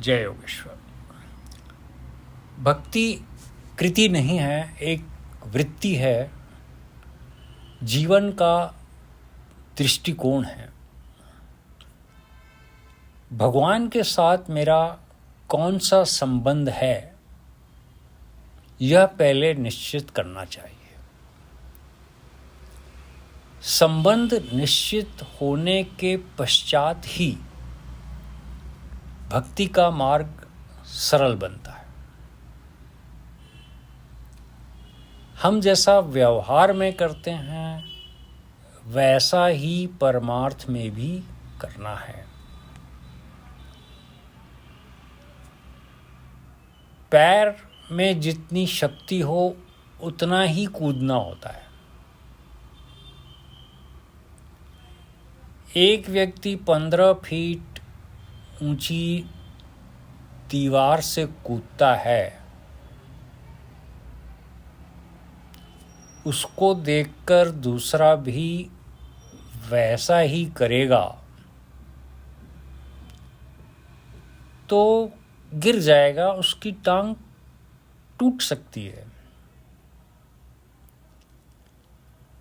जय योगेश्वर। भक्ति कृति नहीं है, एक वृत्ति है, जीवन का दृष्टिकोण है। भगवान के साथ मेरा कौन सा संबंध है, यह पहले निश्चित करना चाहिए। संबंध निश्चित होने के पश्चात ही भक्ति का मार्ग सरल बनता है। हम जैसा व्यवहार में करते हैं वैसा ही परमार्थ में भी करना है। पैर में जितनी शक्ति हो उतना ही कूदना होता है। एक व्यक्ति 15 फीट ऊंची दीवार से कूदता है, उसको देखकर दूसरा भी वैसा ही करेगा तो गिर जाएगा, उसकी टांग टूट सकती है।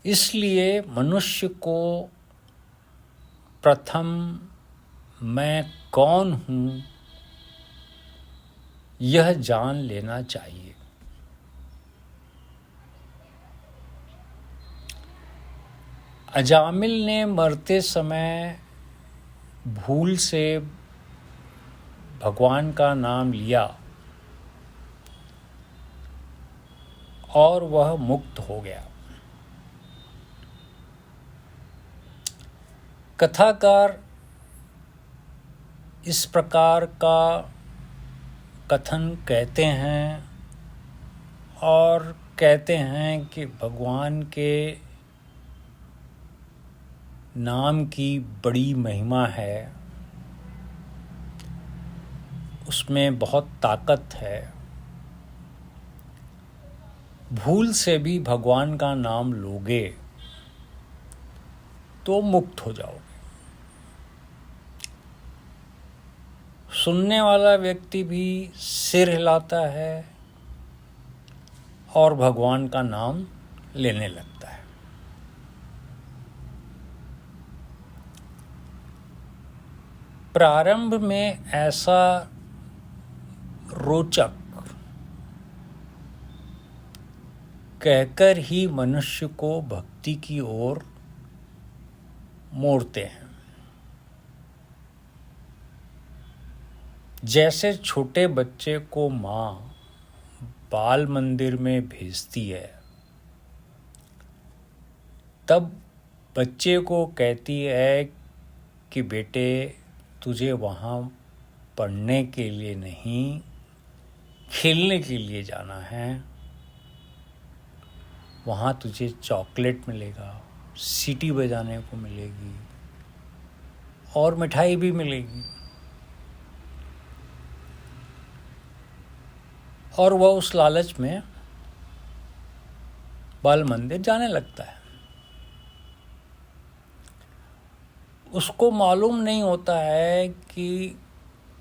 इसलिए मनुष्य को प्रथम मैं कौन हूँ यह जान लेना चाहिए। अजामिल ने मरते समय भूल से भगवान का नाम लिया और वह मुक्त हो गया। कथाकार इस प्रकार का कथन कहते हैं और कहते हैं कि भगवान के नाम की बड़ी महिमा है, उसमें बहुत ताकत है। भूल से भी भगवान का नाम लोगे तो मुक्त हो जाओगे। सुनने वाला व्यक्ति भी सिर हिलाता है और भगवान का नाम लेने लगता है। प्रारंभ में ऐसा रोचक कहकर ही मनुष्य को भक्ति की ओर मोड़ते हैं। जैसे छोटे बच्चे को माँ बाल मंदिर में भेजती है, तब बच्चे को कहती है कि बेटे तुझे वहाँ पढ़ने के लिए नहीं, खेलने के लिए जाना है। वहाँ तुझे चॉकलेट मिलेगा, सीटी बजाने को मिलेगी और मिठाई भी मिलेगी। और वह उस लालच में बाल मंदिर जाने लगता है। उसको मालूम नहीं होता है कि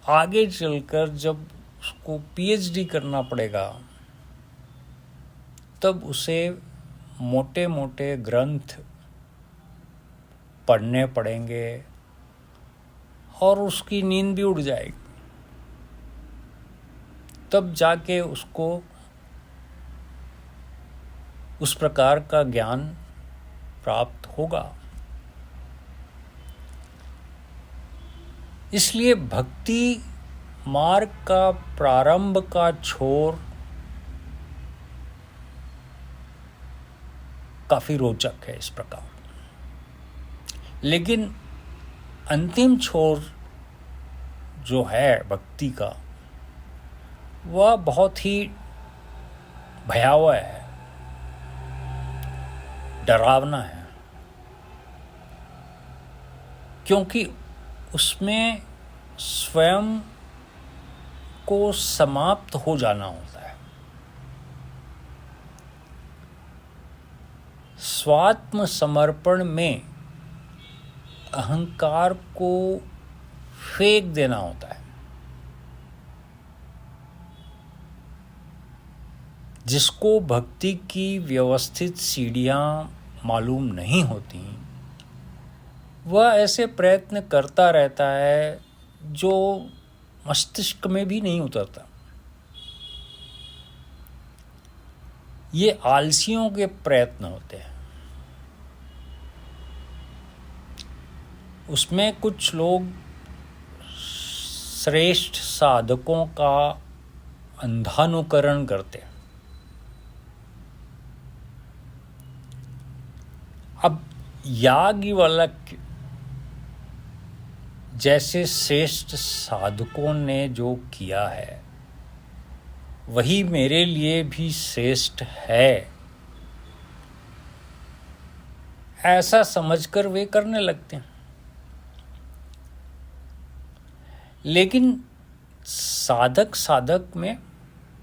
आगे चलकर जब उसको पीएचडी करना पड़ेगा तब उसे मोटे मोटे ग्रंथ पढ़ने पड़ेंगे और उसकी नींद भी उड़ जाएगी। तब जाके उसको उस प्रकार का ज्ञान प्राप्त होगा। इसलिए भक्ति मार्ग का प्रारंभ का छोर काफी रोचक है इस प्रकार, लेकिन अंतिम छोर जो है भक्ति का वह बहुत ही भयावह है, डरावना है, क्योंकि उसमें स्वयं को समाप्त हो जाना होता है। स्वात्म समर्पण में अहंकार को फेंक देना होता है। जिसको भक्ति की व्यवस्थित सीढ़ियाँ मालूम नहीं होती, वह ऐसे प्रयत्न करता रहता है जो मस्तिष्क में भी नहीं उतरता। ये आलसियों के प्रयत्न होते हैं। उसमें कुछ लोग श्रेष्ठ साधकों का अंधानुकरण करते हैं। अब याज्ञवल्क्य जैसे श्रेष्ठ साधकों ने जो किया है वही मेरे लिए भी श्रेष्ठ है, ऐसा समझकर वे करने लगते हैं। लेकिन साधक साधक में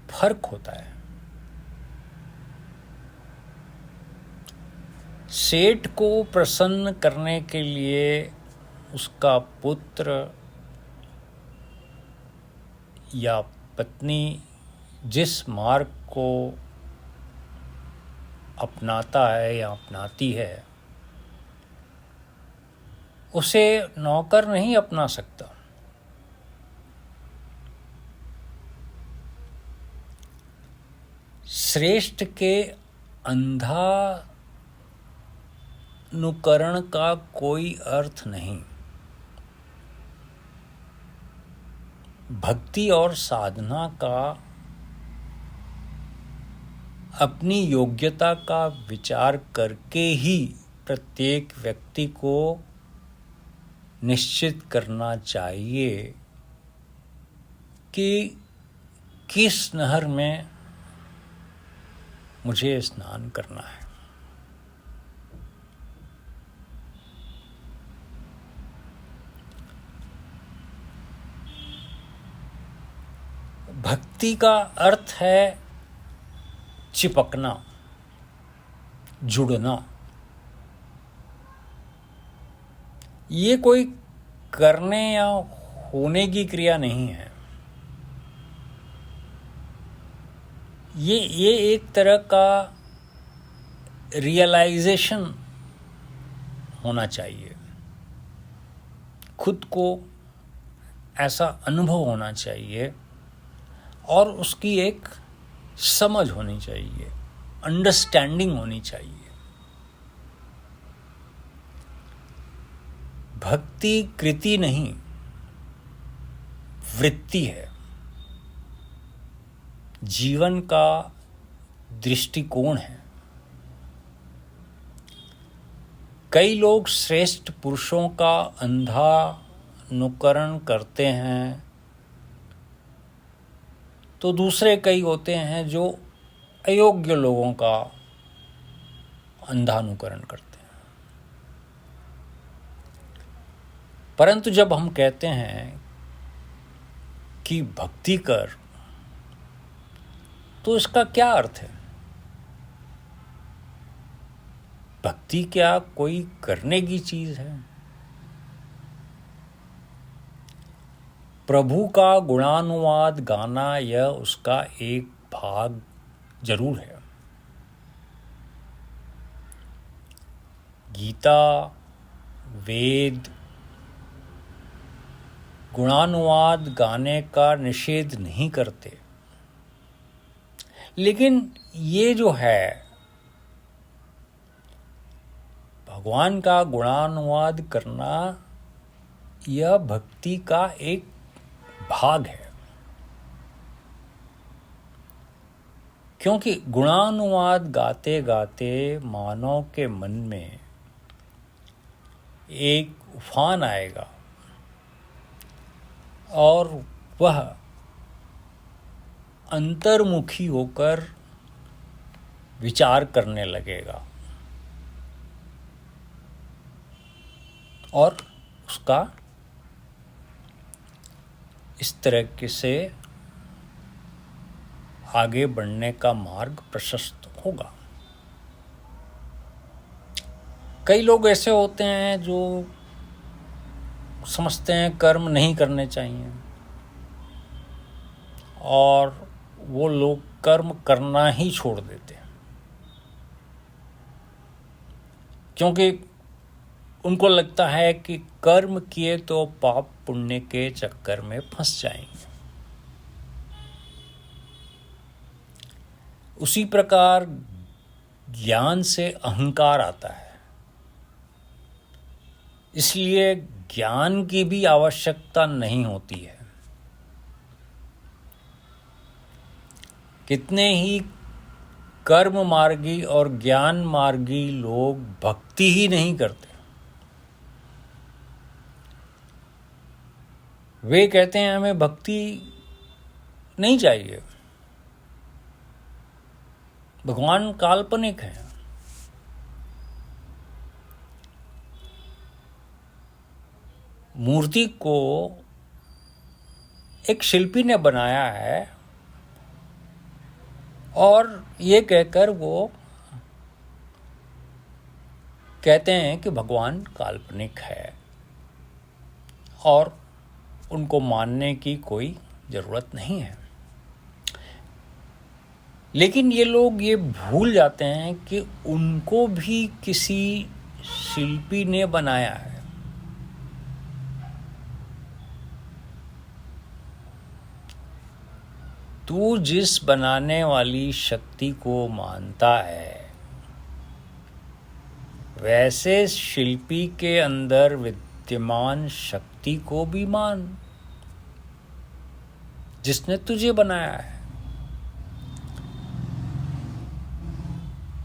फर्क होता है। सेठ को प्रसन्न करने के लिए उसका पुत्र या पत्नी जिस मार्ग को अपनाता है या अपनाती है, उसे नौकर नहीं अपना सकता। श्रेष्ठ के अंधानुकरण का कोई अर्थ नहीं। भक्ति और साधना का अपनी योग्यता का विचार करके ही प्रत्येक व्यक्ति को निश्चित करना चाहिए कि किस नहर में मुझे स्नान करना है। भक्ति का अर्थ है चिपकना, जुड़ना। ये कोई करने या होने की क्रिया नहीं है। ये एक तरह का रियलाइजेशन होना चाहिए। खुद को ऐसा अनुभव होना चाहिए और उसकी एक समझ होनी चाहिए, अंडरस्टैंडिंग होनी चाहिए। भक्ति कृति नहीं, वृत्ति है, जीवन का दृष्टिकोण है। कई लोग श्रेष्ठ पुरुषों का अंधानुकरण करते हैं, तो दूसरे कई होते हैं जो अयोग्य लोगों का अंधानुकरण करते हैं। परंतु जब हम कहते हैं कि भक्ति कर, तो इसका क्या अर्थ है? भक्ति क्या कोई करने की चीज है? प्रभु का गुणानुवाद गाना यह उसका एक भाग जरूर है। गीता, वेद गुणानुवाद गाने का निषेध नहीं करते, लेकिन ये जो है भगवान का गुणानुवाद करना, यह भक्ति का एक भाग है। क्योंकि गुणानुवाद गाते गाते मानव के मन में एक उफान आएगा और वह अंतर्मुखी होकर विचार करने लगेगा और उसका इस तरह से आगे बढ़ने का मार्ग प्रशस्त होगा। कई लोग ऐसे होते हैं जो समझते हैं कर्म नहीं करने चाहिए और वो लोग कर्म करना ही छोड़ देते हैं, क्योंकि उनको लगता है कि कर्म किए तो पाप पुण्य के चक्कर में फंस जाएंगे। उसी प्रकार ज्ञान से अहंकार आता है, इसलिए ज्ञान की भी आवश्यकता नहीं होती है। कितने ही कर्म मार्गी और ज्ञान मार्गी लोग भक्ति ही नहीं करते। वे कहते हैं हमें भक्ति नहीं चाहिए, भगवान काल्पनिक है। मूर्ति को एक शिल्पी ने बनाया है और ये कहकर वो कहते हैं कि भगवान काल्पनिक है और उनको मानने की कोई ज़रूरत नहीं है। लेकिन ये लोग ये भूल जाते हैं कि उनको भी किसी शिल्पी ने बनाया है। तू जिस बनाने वाली शक्ति को मानता है, वैसे शिल्पी के अंदर विद्यमान शक्ति को भी मान, जिसने तुझे बनाया है।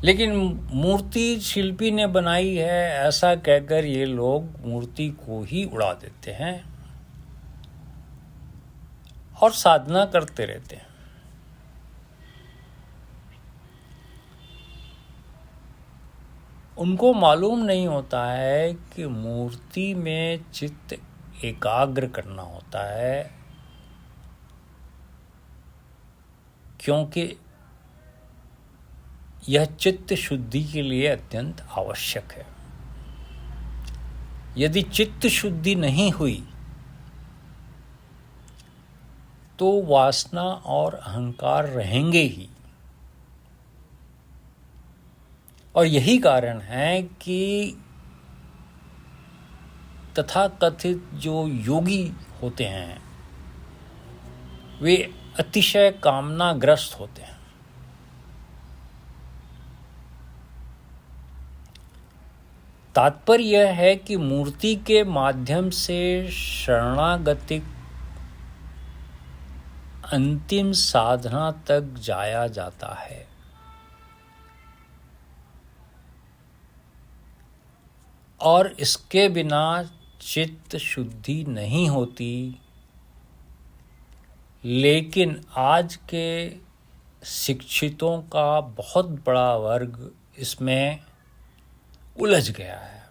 लेकिन मूर्ति शिल्पी ने बनाई है ऐसा कहकर ये लोग मूर्ति को ही उड़ा देते हैं और साधना करते रहते हैं। उनको मालूम नहीं होता है कि मूर्ति में चित्त एकाग्र करना होता है, क्योंकि यह चित्त शुद्धि के लिए अत्यंत आवश्यक है। यदि चित्त शुद्धि नहीं हुई तो वासना और अहंकार रहेंगे ही। और यही कारण है कि तथाकथित जो योगी होते हैं वे अतिशय कामनाग्रस्त होते हैं। तात्पर्य यह है कि मूर्ति के माध्यम से शरणागतिक अंतिम साधना तक जाया जाता है। और इसके बिना चित्त शुद्धि नहीं होती। लेकिन आज के शिक्षितों का बहुत बड़ा वर्ग इसमें उलझ गया है,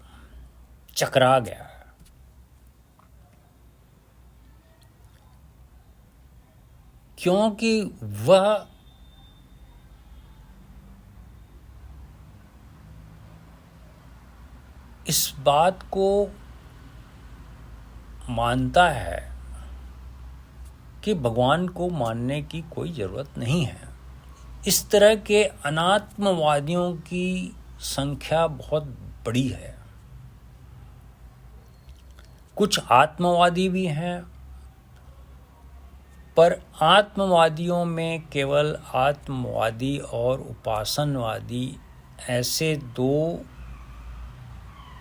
चकरा गया है। क्योंकि वह इस बात को मानता है कि भगवान को मानने की कोई ज़रूरत नहीं है। इस तरह के अनात्मवादियों की संख्या बहुत बड़ी है। कुछ आत्मवादी भी हैं, पर आत्मवादियों में केवल आत्मवादी और उपासनवादी ऐसे दो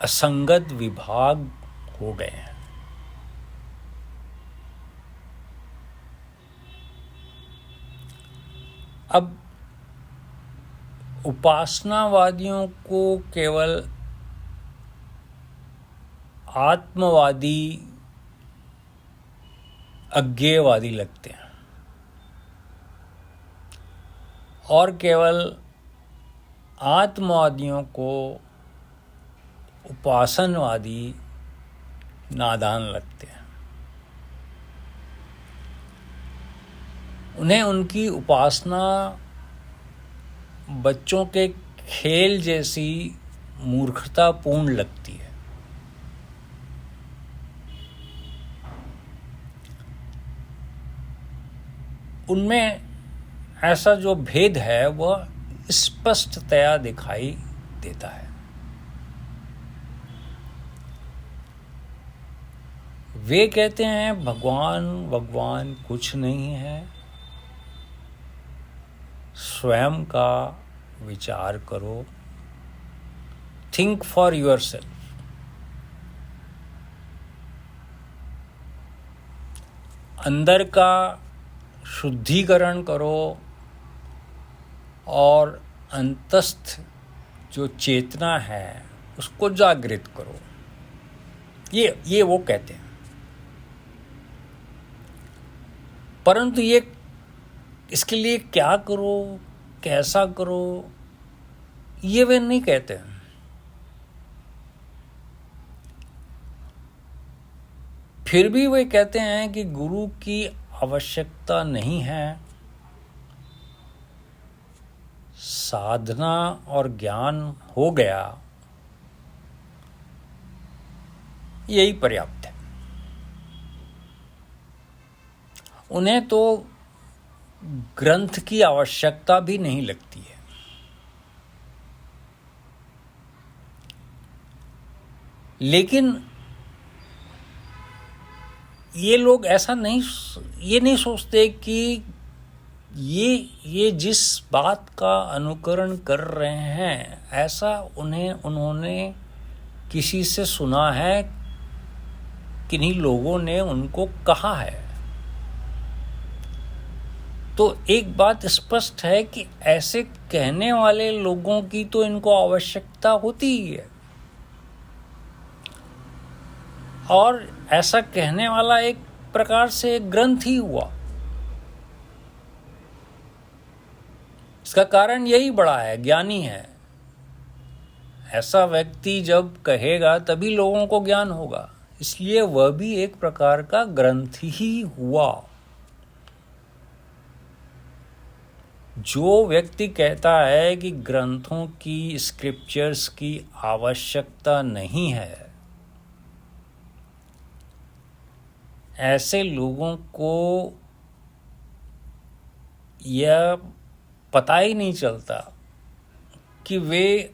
असंगत विभाग हो गए हैं। अब उपासनावादियों को केवल आत्मवादी अज्ञेयवादी लगते हैं और केवल आत्मवादियों को उपासनवादी नादान लगते हैं। उन्हें उनकी उपासना बच्चों के खेल जैसी मूर्खतापूर्ण लगती है। उनमें ऐसा जो भेद है वह स्पष्टतया दिखाई देता है। वे कहते हैं भगवान कुछ नहीं है, स्वयं का विचार करो, थिंक फॉर योरसेल्फ। अंदर का शुद्धिकरण करो और अंतस्थ जो चेतना है उसको जागृत करो, ये वो कहते हैं। परंतु ये इसके लिए क्या करो, कैसा करो, ये वे नहीं कहते हैं। फिर भी वे कहते हैं कि गुरु की आवश्यकता नहीं है, साधना और ज्ञान हो गया, यही पर्याप्त है। उन्हें तो ग्रंथ की आवश्यकता भी नहीं लगती है। लेकिन ये लोग ऐसा नहीं सोचते कि ये जिस बात का अनुकरण कर रहे हैं ऐसा उन्होंने किसी से सुना है, किन्हीं लोगों ने उनको कहा है। तो एक बात स्पष्ट है कि ऐसे कहने वाले लोगों की तो इनको आवश्यकता होती ही है, और ऐसा कहने वाला एक प्रकार से एक ग्रंथ ही हुआ। इसका कारण यही बड़ा है, ज्ञानी है। ऐसा व्यक्ति जब कहेगा तभी लोगों को ज्ञान होगा, इसलिए वह भी एक प्रकार का ग्रंथ ही हुआ। जो व्यक्ति कहता है कि ग्रंथों की, स्क्रिप्चर्स की आवश्यकता नहीं है, ऐसे लोगों को यह पता ही नहीं चलता कि वे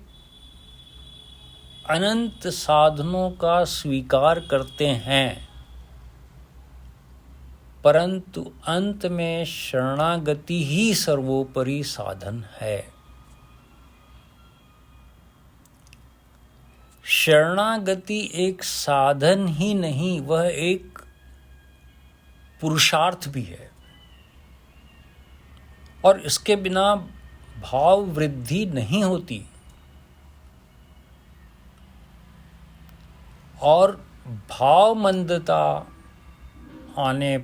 अनंत साधनों का स्वीकार करते हैं, परंतु अंत में शरणागति ही सर्वोपरि साधन है। शरणागति एक साधन ही नहीं, वह एक पुरुषार्थ भी है, और इसके बिना भाव वृद्धि नहीं होती। और भाव मंदता होने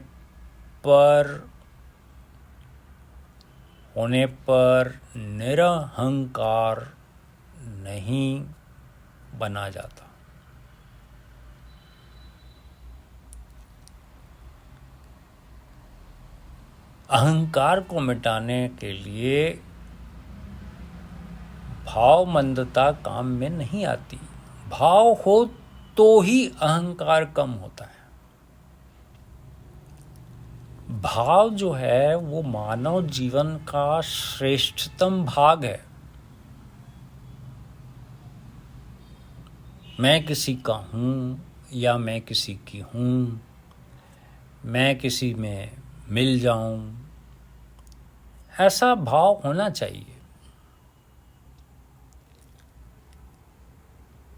पर निरहंकार नहीं बना जाता। अहंकार को मिटाने के लिए भाव मंदता काम में नहीं आती। भाव हो तो ही अहंकार कम होता है। भाव जो है वो मानव जीवन का श्रेष्ठतम भाग है। मैं किसी का हूँ या मैं किसी की हूँ, मैं किसी में मिल जाऊं, ऐसा भाव होना चाहिए।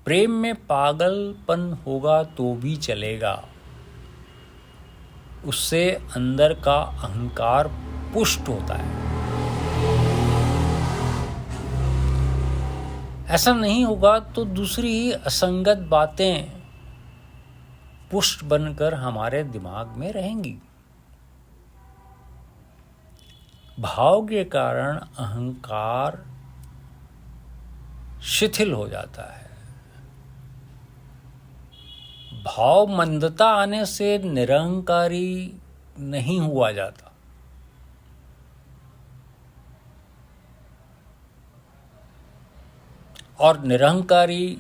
प्रेम में पागलपन होगा तो भी चलेगा, उससे अंदर का अहंकार पुष्ट होता है। ऐसा नहीं होगा तो दूसरी ही असंगत बातें पुष्ट बनकर हमारे दिमाग में रहेंगी। भाव के कारण अहंकार शिथिल हो जाता है। भाव मंदता आने से निरहंकारी नहीं हुआ जाता। और निरहंकारी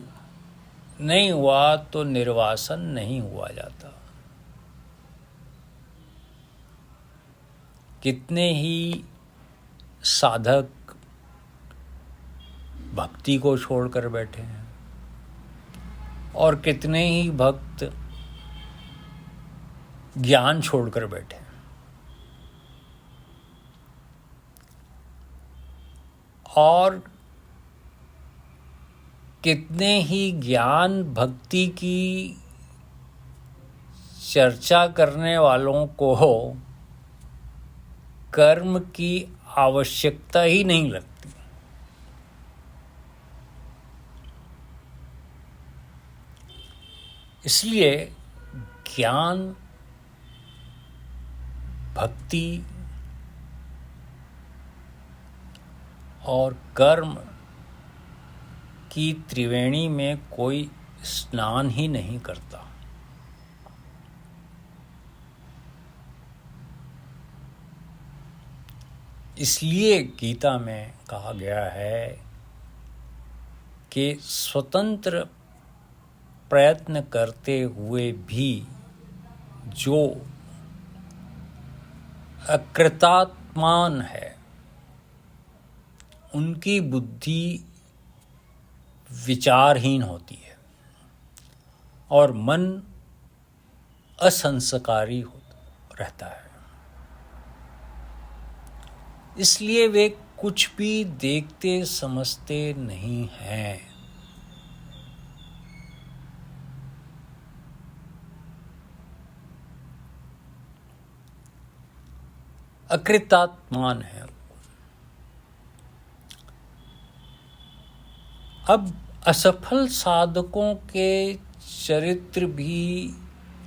नहीं हुआ तो निर्वासन नहीं हुआ जाता। कितने ही साधक भक्ति को छोड़कर बैठे हैं और कितने ही भक्त ज्ञान छोड़कर बैठे हैं। और कितने ही ज्ञान भक्ति की चर्चा करने वालों को कर्म की आवश्यकता ही नहीं लगती। इसलिए ज्ञान, भक्ति और कर्म की त्रिवेणी में कोई स्नान ही नहीं करता। इसलिए गीता में कहा गया है कि स्वतंत्र प्रयत्न करते हुए भी जो अकृतात्मान है उनकी बुद्धि विचारहीन होती है और मन असंस्कारी रहता है। इसलिए वे कुछ भी देखते समझते नहीं हैं। अकृतात्मान है। अब असफल साधकों के चरित्र भी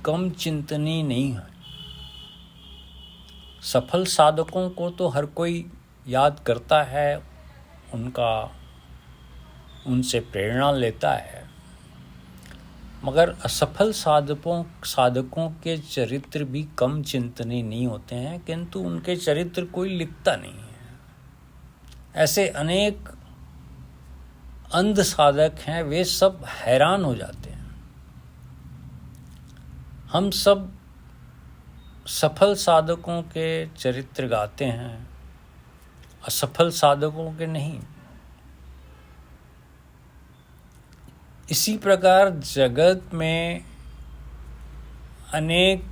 कम चिंतनीय नहीं है। सफल साधकों को तो हर कोई याद करता है, उनसे प्रेरणा लेता है, मगर असफल साधकों के चरित्र भी कम चिंतनीय नहीं होते हैं, किंतु उनके चरित्र कोई लिखता नहीं है। ऐसे अनेक अंध साधक हैं, वे सब हैरान हो जाते हैं। हम सब सफल साधकों के चरित्र गाते हैं, असफल साधकों के नहीं। इसी प्रकार जगत में अनेक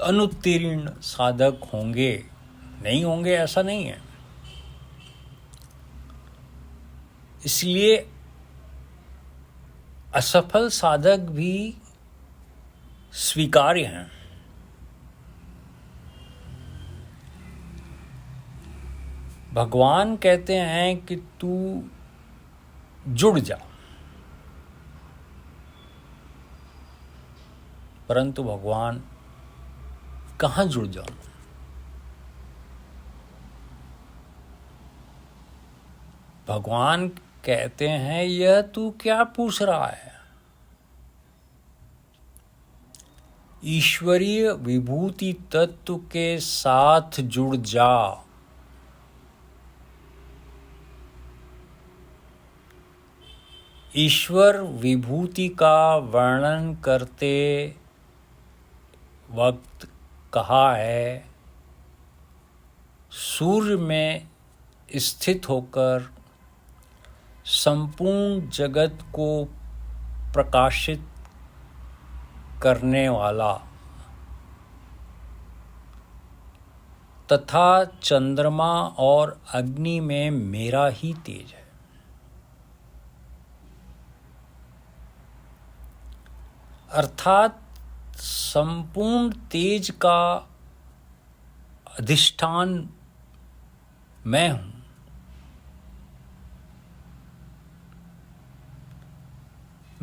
अनुत्तीर्ण साधक होंगे, नहीं होंगे ऐसा नहीं है। इसलिए असफल साधक भी स्वीकार्य हैं। भगवान कहते हैं कि तू जुड़ जा, परंतु भगवान कहाँ जुड़ जाऊं? भगवान कहते हैं यह तू क्या पूछ रहा है? ईश्वरीय विभूति तत्व के साथ जुड़ जा। ईश्वर विभूति का वर्णन करते वक्त कहा है, सूर्य में स्थित होकर संपूर्ण जगत को प्रकाशित करने वाला तथा चंद्रमा और अग्नि में मेरा ही तेज है। अर्थात संपूर्ण तेज का अधिष्ठान मैं हूं।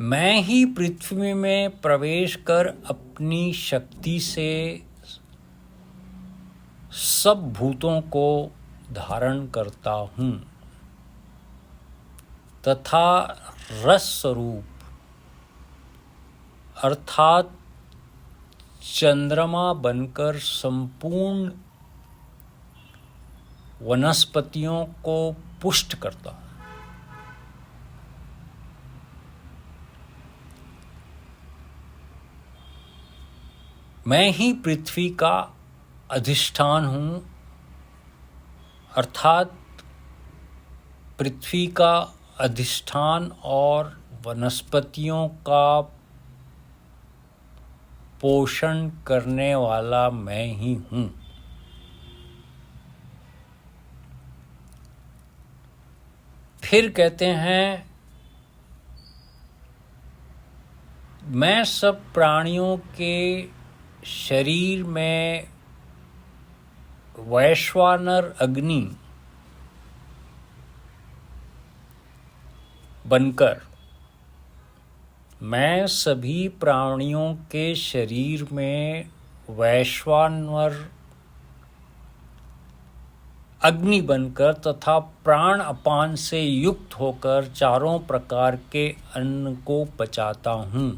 मैं ही पृथ्वी में प्रवेश कर अपनी शक्ति से सब भूतों को धारण करता हूं तथा रस स्वरूप अर्थात चंद्रमा बनकर संपूर्ण वनस्पतियों को पुष्ट करता हूं। मैं ही पृथ्वी का अधिष्ठान हूं अर्थात पृथ्वी का अधिष्ठान और वनस्पतियों का पोषण करने वाला मैं ही हूँ। फिर कहते हैं, मैं सब प्राणियों के शरीर में वैश्वानर अग्नि बनकर, मैं सभी प्राणियों के शरीर में वैश्वानर अग्नि बनकर तथा प्राण अपान से युक्त होकर चारों प्रकार के अन्न को पचाता हूँ।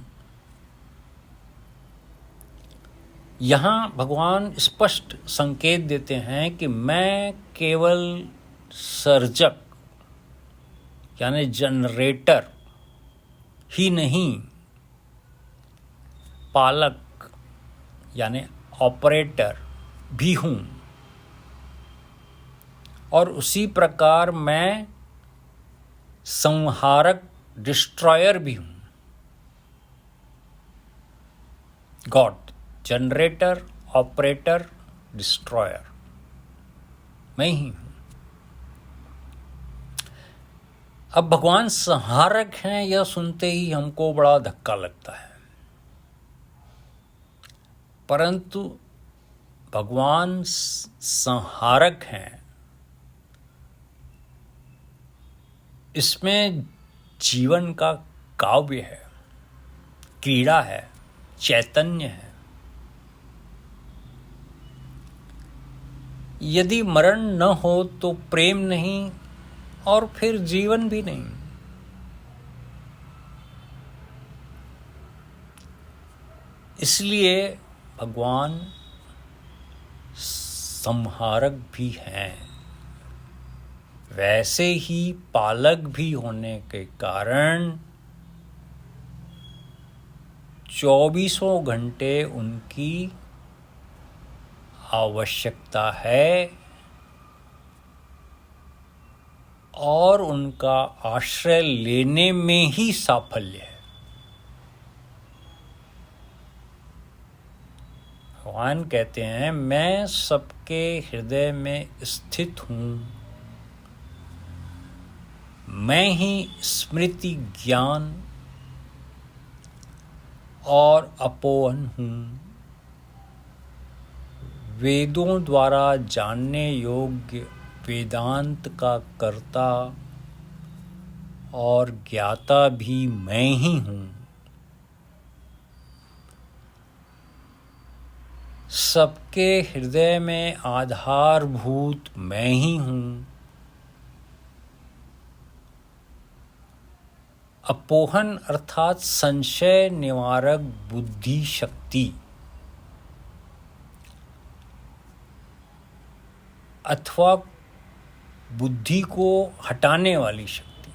यहाँ भगवान स्पष्ट संकेत देते हैं कि मैं केवल सर्जक यानी जनरेटर ही नहीं, पालक यानी ऑपरेटर भी हूँ, और उसी प्रकार मैं संहारक डिस्ट्रॉयर भी हूँ। गॉड, जनरेटर, ऑपरेटर, डिस्ट्रॉयर, मैं ही हूँ। अब भगवान संहारक हैं, यह सुनते ही हमको बड़ा धक्का लगता है, परंतु भगवान संहारक हैं, इसमें जीवन का काव्य है, क्रीड़ा है, चैतन्य है। यदि मरण न हो तो प्रेम नहीं, और फिर जीवन भी नहीं। इसलिए भगवान संहारक भी हैं, वैसे ही पालक भी होने के कारण 24 घंटे उनकी आवश्यकता है और उनका आश्रय लेने में ही साफल्य है। भगवान कहते हैं, मैं सबके हृदय में स्थित हूँ, मैं ही स्मृति, ज्ञान और अपोहन हूँ, वेदों द्वारा जानने योग्य वेदांत का कर्ता और ज्ञाता भी मैं ही हूँ। सबके हृदय में आधारभूत मैं ही हूँ। अपोहन अर्थात संशय निवारक बुद्धि शक्ति अथवा बुद्धि को हटाने वाली शक्ति।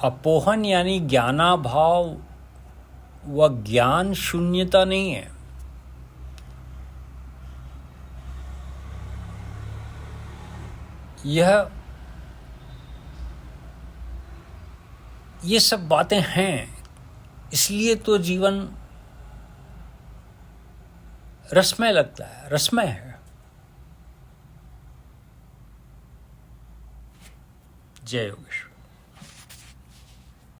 अपोहन यानी ज्ञानाभाव व ज्ञान शून्यता नहीं है। ये सब बातें हैं, इसलिए तो जीवन रसमय लगता है, रसमय है। जय योगेश।